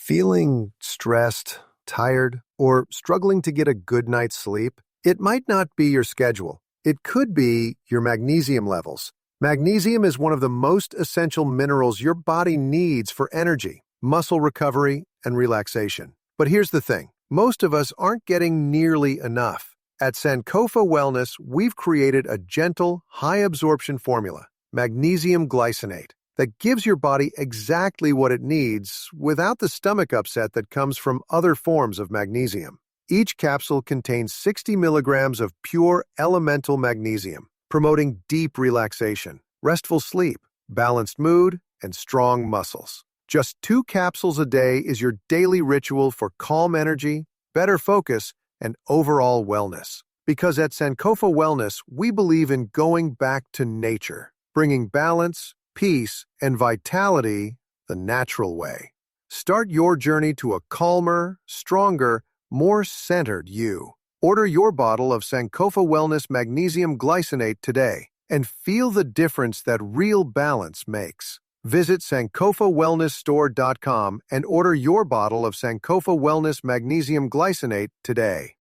Feeling stressed, tired, or struggling to get a good night's sleep? It might not be your schedule. It could be your magnesium levels. Magnesium is one of the most essential minerals your body needs for energy, muscle recovery, and relaxation. But here's the thing. Most of us aren't getting nearly enough. At Sankofa Wellness, we've created a gentle, high-absorption formula, magnesium glycinate, that gives your body exactly what it needs without the stomach upset that comes from other forms of magnesium. Each capsule contains 60 milligrams of pure elemental magnesium, promoting deep relaxation, restful sleep, balanced mood, and strong muscles. Just 2 capsules a day is your daily ritual for calm energy, better focus, and overall wellness. Because at Sankofa Wellness, we believe in going back to nature, bringing balance, peace, and vitality the natural way. Start your journey to a calmer, stronger, more centered you. Order your bottle of Sankofa Wellness Magnesium Glycinate today and feel the difference that real balance makes. Visit sankofawellnessstore.com and order your bottle of Sankofa Wellness Magnesium Glycinate today.